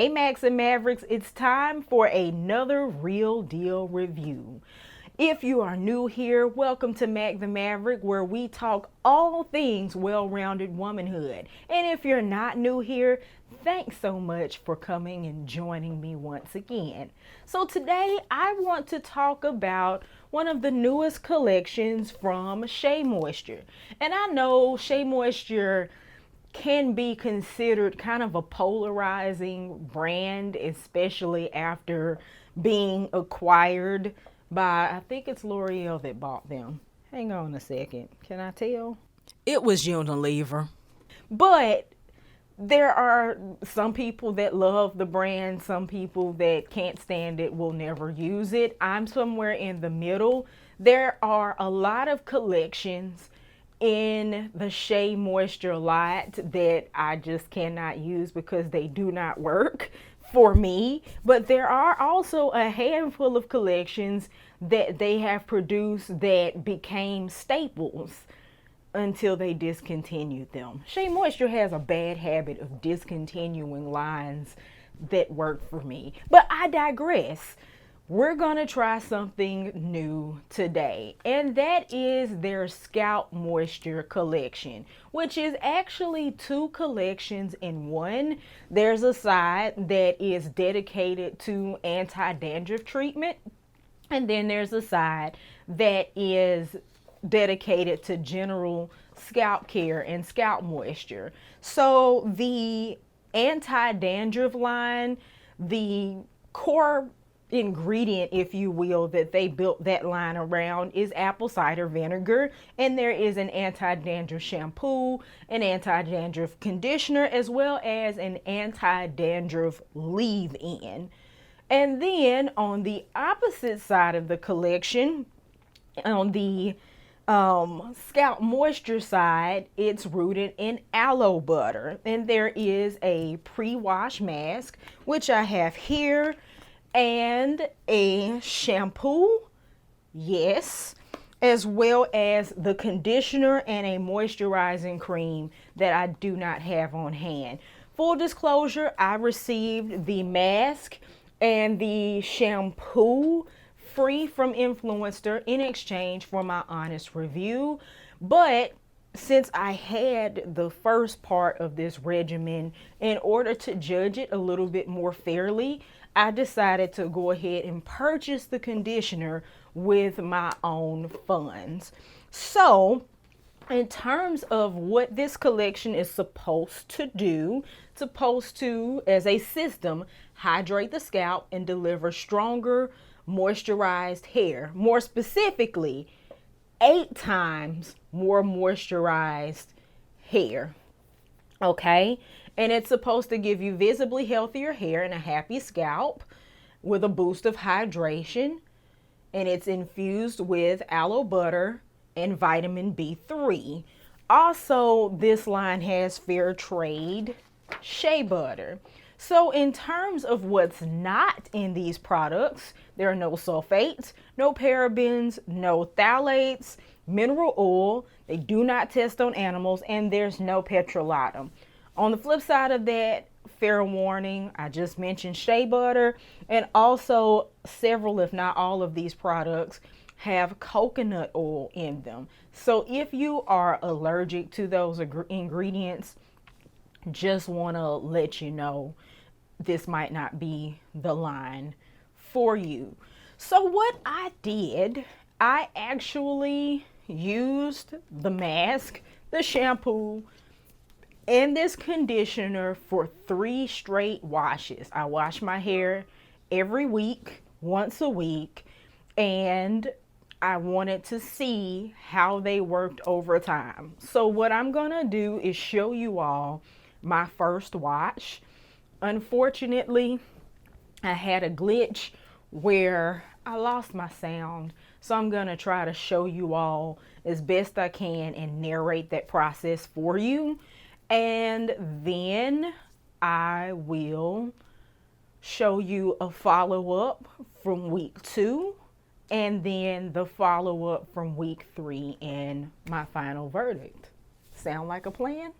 Hey Max and Mavericks, it's time for another Real Deal review. If you are new here, welcome to Mac the Maverick, where we talk all things well-rounded womanhood. And if you're not new here, thanks so much for coming and joining me once again. So today I want to talk about one of the newest collections from Shea Moisture. And I know Shea Moisture can be considered kind of a polarizing brand, especially after being acquired by, I think it's L'Oreal that bought them. Hang on a second. Can I tell? It was Unilever. But there are some people that love the brand, some people that can't stand it, will never use it. I'm somewhere in the middle. There are a lot of collections in the Shea Moisture lot that I just cannot use because they do not work for me. But there are also a handful of collections that they have produced that became staples until they discontinued them. Shea Moisture has a bad habit of discontinuing lines that work for me. But I digress. We're gonna try something new today, and that is their Scalp Moisture collection, which is actually two collections in one. There's a side that is dedicated to anti-dandruff treatment, and then there's a side that is dedicated to general scalp care and scalp moisture. So the anti-dandruff line, the core ingredient, if you will, that they built that line around is apple cider vinegar, and there is an anti-dandruff shampoo, an anti-dandruff conditioner, as well as an anti-dandruff leave-in. And then on the opposite side of the collection, on the scalp moisture side, it's rooted in aloe butter, and there is a pre-wash mask, which I have here, and a shampoo, yes, as well as the conditioner and a moisturizing cream that I do not have on hand. Full disclosure, I received the mask and the shampoo free from Mloisture in exchange for my honest review. But since I had the first part of this regimen, in order to judge it a little bit more fairly, I decided to go ahead and purchase the conditioner with my own funds. So, in terms of what this collection is supposed to do, it's supposed to, as a system, hydrate the scalp and deliver stronger, moisturized hair. More specifically, 8 times more moisturized hair. Okay? And it's supposed to give you visibly healthier hair and a happy scalp with a boost of hydration. And it's infused with aloe butter and vitamin B3. Also, this line has fair trade shea butter. So in terms of what's not in these products, there are no sulfates, no parabens, no phthalates, mineral oil. They do not test on animals, and there's no petrolatum. On the flip side of that, fair warning, I just mentioned shea butter, and also several, if not all of these products have coconut oil in them. So if you are allergic to those ingredients, just want to let you know this might not be the line for you. So what I did, I actually used the mask, the shampoo, and this conditioner for 3 straight washes. I wash my hair every week, once a week, and I wanted to see how they worked over time. So what I'm gonna do is show you all my first wash. Unfortunately, I had a glitch where I lost my sound. So I'm gonna try to show you all as best I can and narrate that process for you. And then I will show you a follow-up from week 2, and then the follow-up from week 3 and my final verdict. Sound like a plan?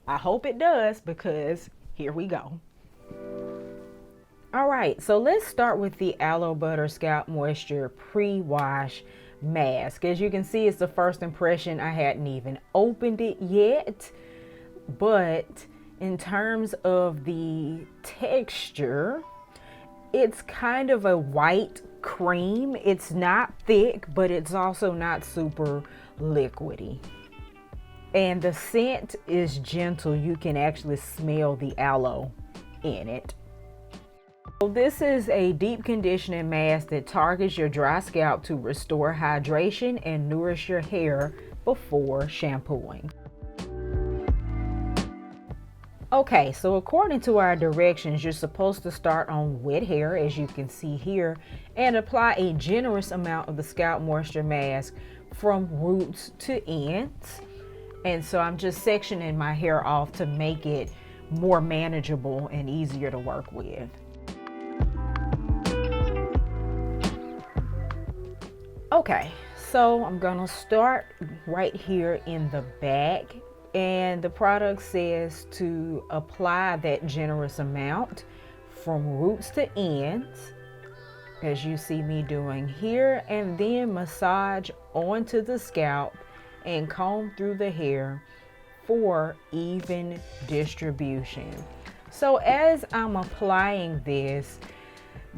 I hope it does, because here we go. All right, so let's start with the Aloe Butter Scalp Moisture Pre-Wash Mask. As you can see, it's the first impression. I hadn't even opened it yet, but in terms of the texture, it's kind of a white cream. It's not thick, but it's also not super liquidy. And the scent is gentle. You can actually smell the aloe in it. So this is a deep conditioning mask that targets your dry scalp to restore hydration and nourish your hair before shampooing. Okay, so according to our directions, you're supposed to start on wet hair, as you can see here, and apply a generous amount of the Scalp Moisture Mask from roots to ends. And so I'm just sectioning my hair off to make it more manageable and easier to work with. Okay, so I'm gonna start right here in the back, and the product says to apply that generous amount from roots to ends, as you see me doing here, and then massage onto the scalp and comb through the hair for even distribution. So as I'm applying this,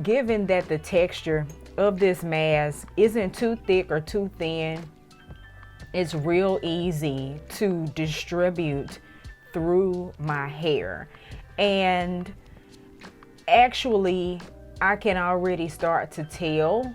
given that the texture of this mask isn't too thick or too thin, it's real easy to distribute through my hair. And actually, I can already start to tell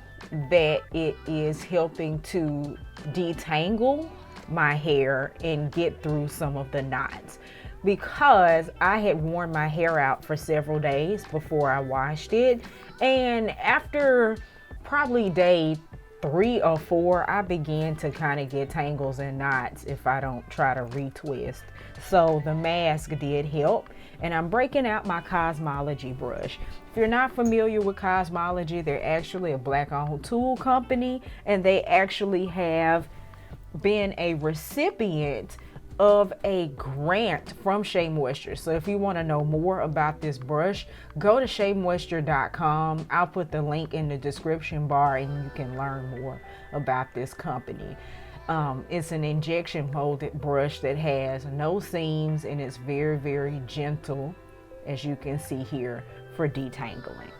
that it is helping to detangle my hair and get through some of the knots, because I had worn my hair out for several days before I washed it, and after probably day 3 or 4, I began to kind of get tangles and knots if I don't try to retwist. So the mask did help, and I'm breaking out my Cosmology brush. If you're not familiar with Cosmology, they're actually a Black-owned tool company, and they actually have been a recipient of a grant from Shea Moisture. So if you want to know more about this brush, go to SheaMoisture.com. I'll put the link in the description bar and you can learn more about this company. It's an injection molded brush that has no seams, and it's very, very gentle, as you can see here, for detangling.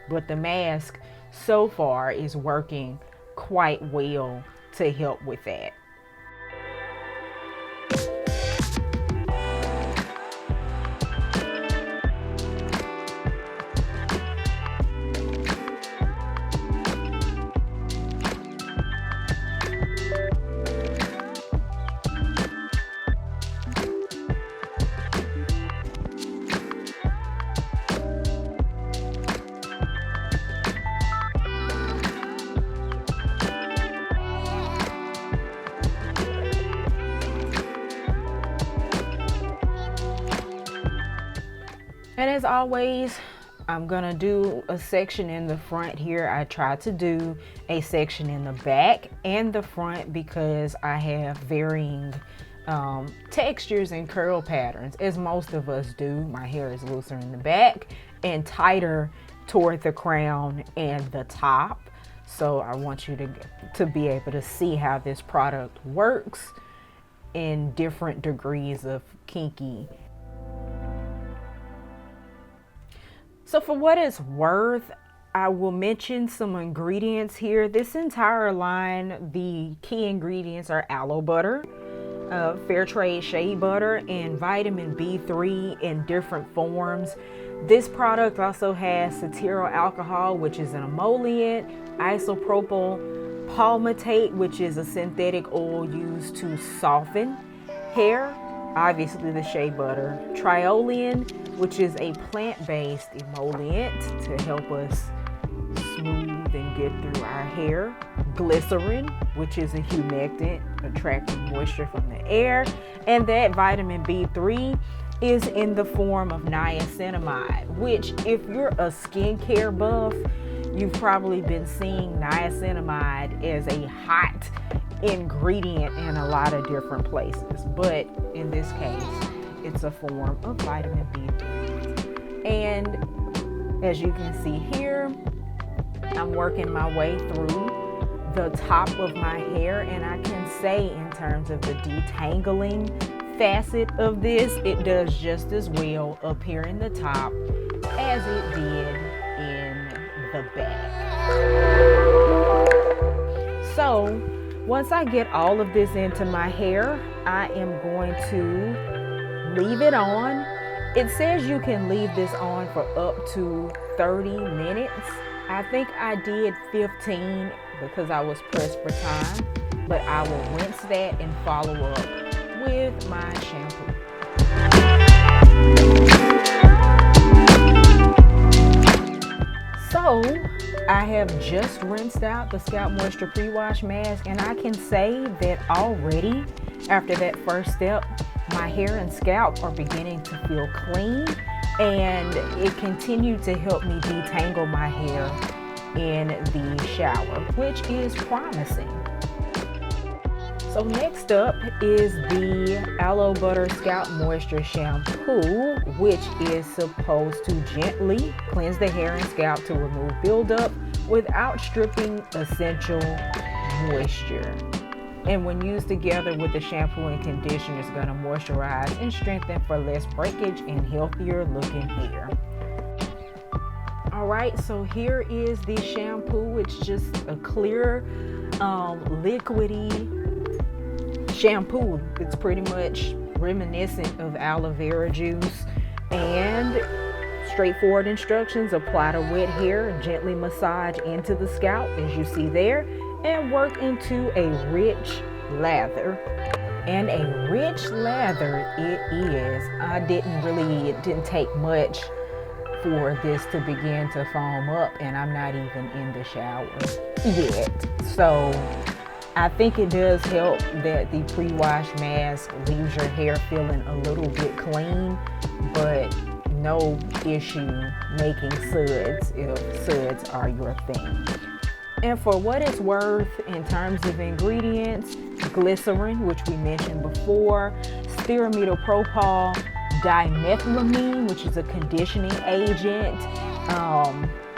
But the mask so far is working quite well to help with that. And as always, I'm gonna do a section in the front here. I try to do a section in the back and the front because I have varying textures and curl patterns, as most of us do. My hair is looser in the back and tighter toward the crown and the top. So I want you to be able to see how this product works in different degrees of kinky. So for what it's worth, I will mention some ingredients here. This entire line, the key ingredients are aloe butter, fair trade shea butter, and vitamin B3 in different forms. This product also has cetyl alcohol, which is an emollient, isopropyl palmitate, which is a synthetic oil used to soften hair, obviously the shea butter, triolein, which is a plant-based emollient to help us smooth and get through our hair, glycerin, which is a humectant, attracting moisture from the air, and that vitamin B3 is in the form of niacinamide, which, if you're a skincare buff, you've probably been seeing niacinamide as a hot ingredient in a lot of different places, but in this case, it's a form of vitamin B3. And As you can see here, I'm working my way through the top of my hair, and I can say in terms of the detangling facet of this, it does just as well up here in the top as it did in the back. So once I get all of this into my hair, I am going to leave it on. It says you can leave this on for up to 30 minutes. I think I did 15 because I was pressed for time, but I will rinse that and follow up with my shampoo. So I have just rinsed out the Scalp Moisture Pre-Wash Mask, and I can say that already after that first step, my hair and scalp are beginning to feel clean, and it continued to help me detangle my hair in the shower, which is promising. So next up is the Aloe Butter Scalp Moisture Shampoo, which is supposed to gently cleanse the hair and scalp to remove buildup without stripping essential moisture. And when used together with the shampoo and conditioner, it's going to moisturize and strengthen for less breakage and healthier looking hair. All right, so here is the shampoo. It's just a clear, liquidy shampoo. It's pretty much reminiscent of aloe vera juice, and straightforward instructions: apply to wet hair, gently massage into the scalp as you see there, and work into a rich lather. And a rich lather it is. It didn't take much for this to begin to foam up, and I'm not even in the shower yet. So I think it does help that the pre-wash mask leaves your hair feeling a little bit clean, but no issue making suds if suds are your thing. And for what it's worth, in terms of ingredients, glycerin, which we mentioned before, stearamidopropyl dimethylamine, which is a conditioning agent.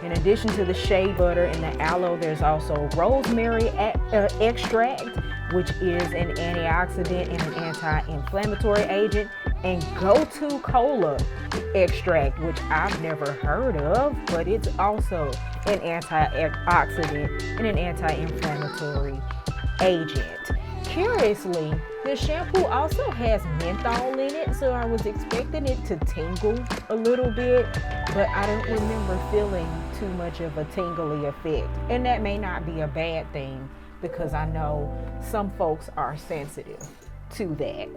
In addition to the shea butter and the aloe, there's also rosemary extract, which is an antioxidant and an anti-inflammatory agent, and go-to cola extract, which I've never heard of, but it's also an antioxidant and an anti-inflammatory agent. Curiously, the shampoo also has menthol in it, so I was expecting it to tingle a little bit, but I don't remember feeling too much of a tingly effect. And that may not be a bad thing, because I know some folks are sensitive to that.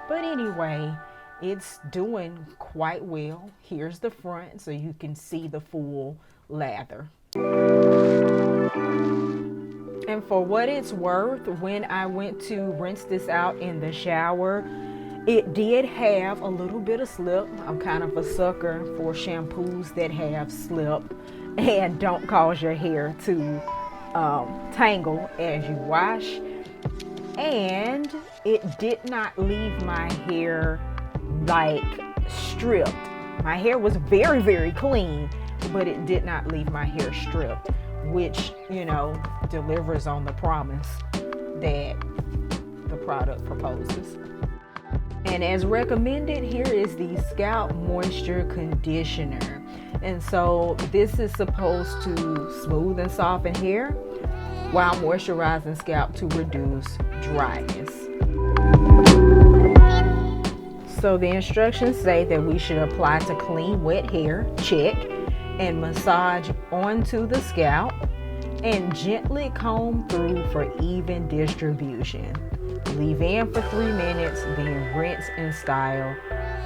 But anyway, it's doing quite well. Here's the front so you can see the full lather. And for what it's worth, when I went to rinse this out in the shower, it did have a little bit of slip. I'm kind of a sucker for shampoos that have slip and don't cause your hair to tangle as you wash. And it did not leave my hair like stripped. My hair was very, very clean, but it did not leave my hair stripped, which, you know, delivers on the promise that the product proposes. And as recommended, here is the Scalp Moisture Conditioner. And so this is supposed to smooth and soften hair while moisturizing scalp to reduce dryness. So the instructions say that we should apply to clean, wet hair, check, and massage onto the scalp and gently comb through for even distribution. Leave in for 3 minutes, then rinse and style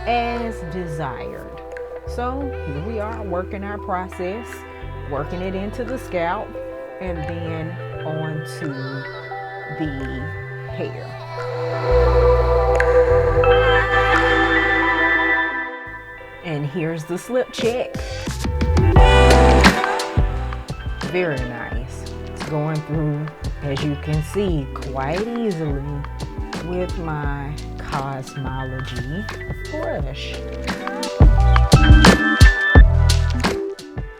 as desired. So here we are working our process, working it into the scalp and then onto the hair. And here's the slip check. Very nice. It's going through, as you can see, quite easily with my Cosmology brush.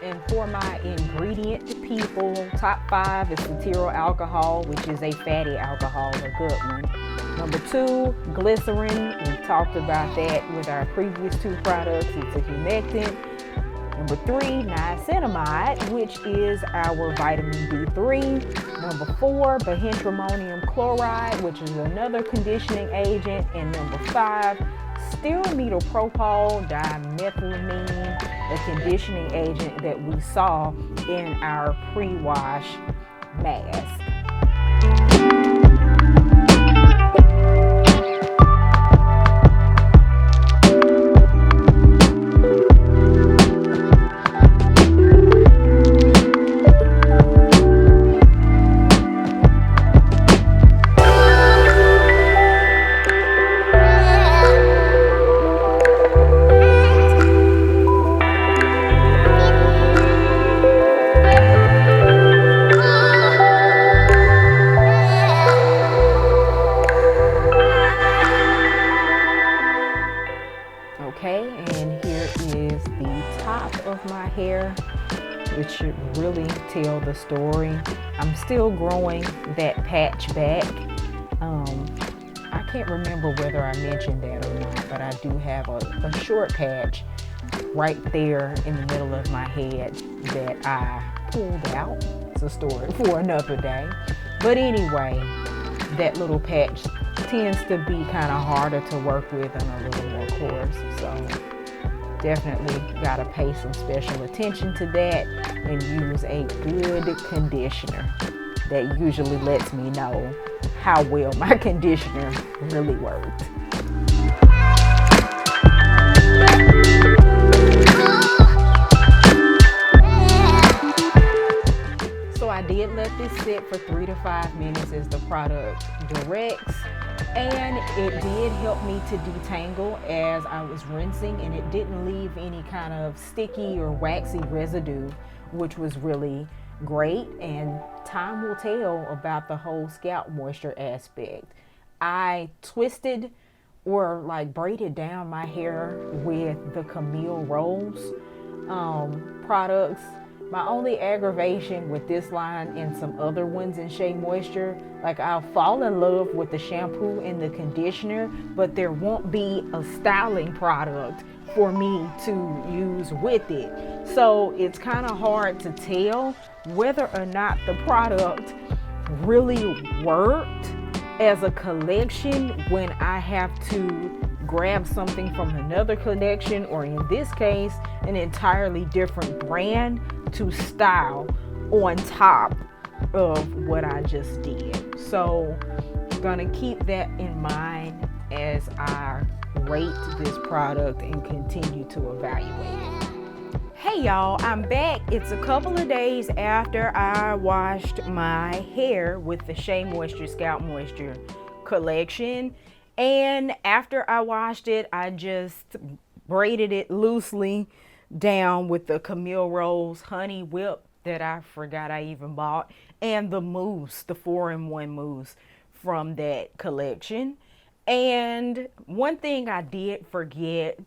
And for my ingredient people, top 5 is cetyl alcohol, which is a fatty alcohol, a good one. Number 2, glycerin. We talked about that with our previous 2 products. It's a humectant. Number 3, niacinamide, which is our vitamin D3. Number 4, bihydramonium chloride, which is another conditioning agent. And number 5, stearamidopropyl dimethylamine, the conditioning agent that we saw in our pre-wash mask. Okay, and here is the top of my hair, which should really tell the story. I'm still growing that patch back. I can't remember whether I mentioned that or not, but I do have a short patch right there in the middle of my head that I pulled out. It's a story for another day. But anyway, that little patch tends to be kind of harder to work with and a little more coarse. So definitely got to pay some special attention to that and use a good conditioner. That usually lets me know how well my conditioner really worked. So I did let this sit for 3 to 5 minutes as the product directs, and it did help me to detangle as I was rinsing, and it didn't leave any kind of sticky or waxy residue, which was really great. And time will tell about the whole scalp moisture aspect. I twisted or like braided down my hair with the Camille Rose products. My only aggravation with this line and some other ones in Shea Moisture, like I'll fall in love with the shampoo and the conditioner, but there won't be a styling product for me to use with it. So it's kind of hard to tell whether or not the product really worked as a collection when I have to grab something from another collection, or in this case, an entirely different brand to style on top of what I just did. So I'm gonna keep that in mind as I rate this product and continue to evaluate it. Hey y'all, I'm back. It's a couple of days after I washed my hair with the Shea Moisture Scalp Moisture collection. And after I washed it, I just braided it loosely down with the Camille Rose Honey Whip that I forgot I even bought, and the mousse, the 4-in-1 mousse from that collection. And one thing I did forget,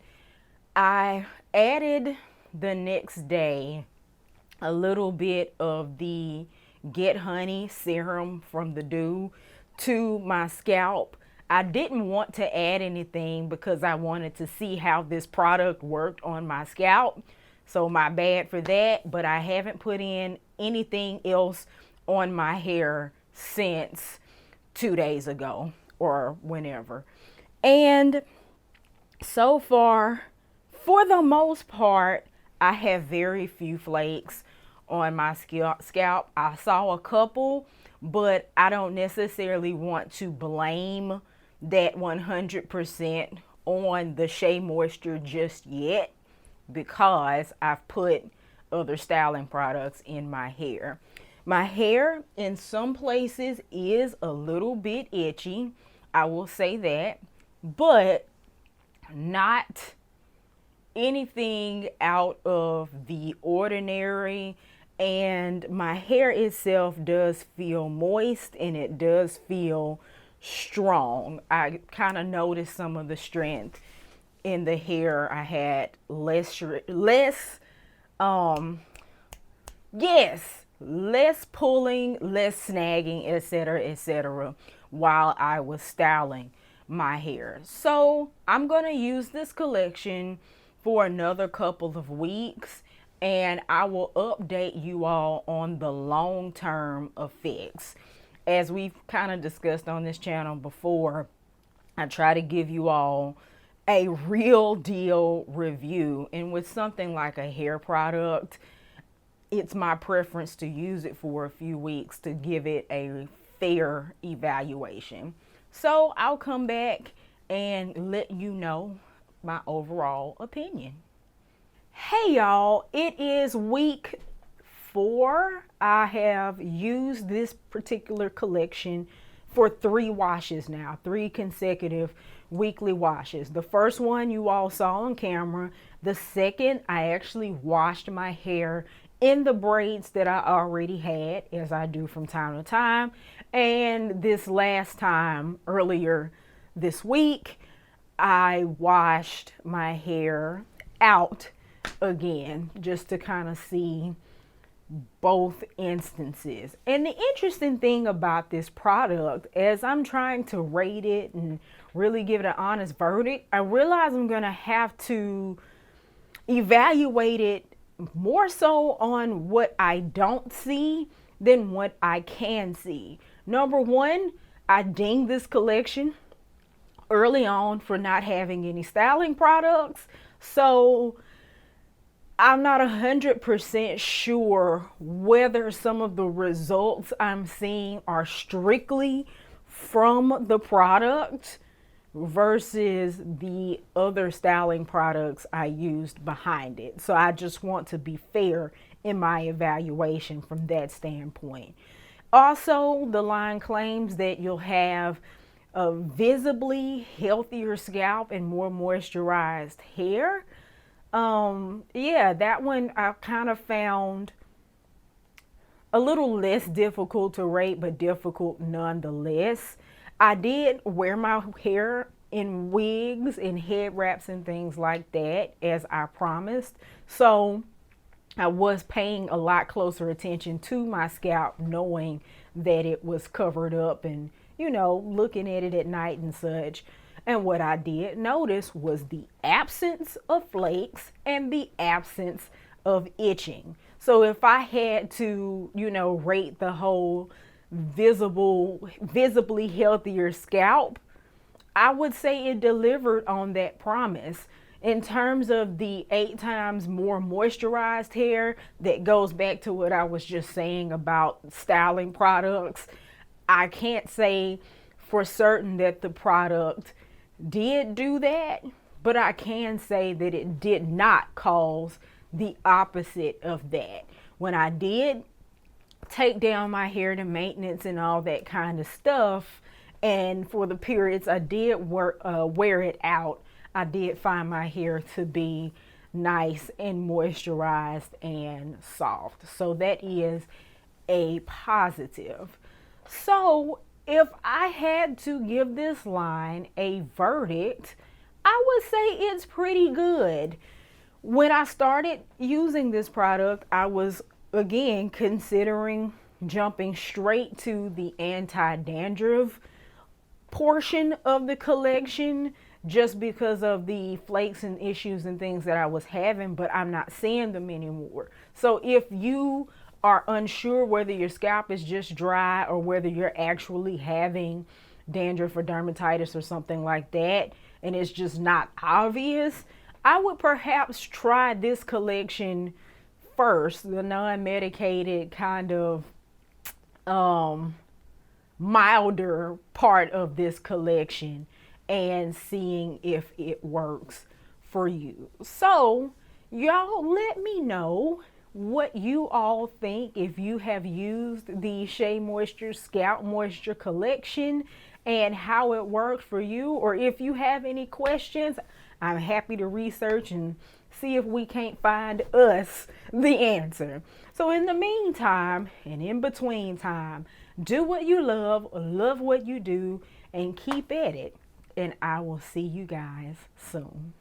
I added the next day a little bit of the Get Honey serum from the Dew to my scalp. I didn't want to add anything because I wanted to see how this product worked on my scalp. So my bad for that, but I haven't put in anything else on my hair since 2 days ago or whenever. And so far, for the most part, I have very few flakes on my scalp. I saw a couple, but I don't necessarily want to blame that 100% on the Shea Moisture just yet, because I've put other styling products in my hair. My hair in some places is a little bit itchy, I will say that, but not anything out of the ordinary. And my hair itself does feel moist and it does feel strong. I kind of noticed some of the strength in the hair. I had less Yes, less pulling, less snagging, etc., while I was styling my hair. So I'm going to use this collection for another couple of weeks, and I will update you all on the long-term effects. As we've kind of discussed on this channel before, I try to give you all a real deal review. And with something like a hair product, it's my preference to use it for a few weeks to give it a fair evaluation. So I'll come back and let you know my overall opinion. Hey y'all, it is week 4. I have used this particular collection for 3 washes now, 3 consecutive weekly washes. The first one you all saw on camera. The second, I actually washed my hair in the braids that I already had, as I do from time to time. And this last time, earlier this week, I washed my hair out again just to kind of see both instances. And the interesting thing about this product, as I'm trying to rate it and really give it an honest verdict, I realize I'm going to have to evaluate it more so on what I don't see than what I can see. Number one, I dinged this collection early on for not having any styling products. So I'm not 100% sure whether some of the results I'm seeing are strictly from the product versus the other styling products I used behind it. So I just want to be fair in my evaluation from that standpoint. Also, the line claims that you'll have a visibly healthier scalp and more moisturized hair. Yeah, that one I kind of found a little less difficult to rate, but difficult nonetheless. I did wear my hair in wigs and head wraps and things like that, as I promised. So I was paying a lot closer attention to my scalp, knowing that it was covered up and, you know, looking at it at night and such. And what I did notice was the absence of flakes and the absence of itching. So if I had to, you know, rate the whole visibly healthier scalp, I would say it delivered on that promise. In terms of the 8 times more moisturized hair, that goes back to what I was just saying about styling products. I can't say for certain that the product did do that, but I can say that it did not cause the opposite of that. When I did take down my hair to maintenance and all that kind of stuff, and for the periods I did wear it out, I did find my hair to be nice and moisturized and soft. So that is a positive. So if I had to give this line a verdict, I would say it's pretty good. When I started using this product, I was again considering jumping straight to the anti-dandruff portion of the collection just because of the flakes and issues and things that I was having, but I'm not seeing them anymore. So if you are unsure whether your scalp is just dry or whether you're actually having dandruff or dermatitis or something like that, and it's just not obvious, I would perhaps try this collection first, the non-medicated kind of milder part of this collection, and seeing if it works for you. So y'all let me know what you all think if you have used the Shea Moisture Scalp Moisture collection and how it worked for you, or if you have any questions. I'm happy to research and see if we can't find us the answer. So in the meantime and in between time, do what you love what you do, and keep at it. And I will see you guys soon.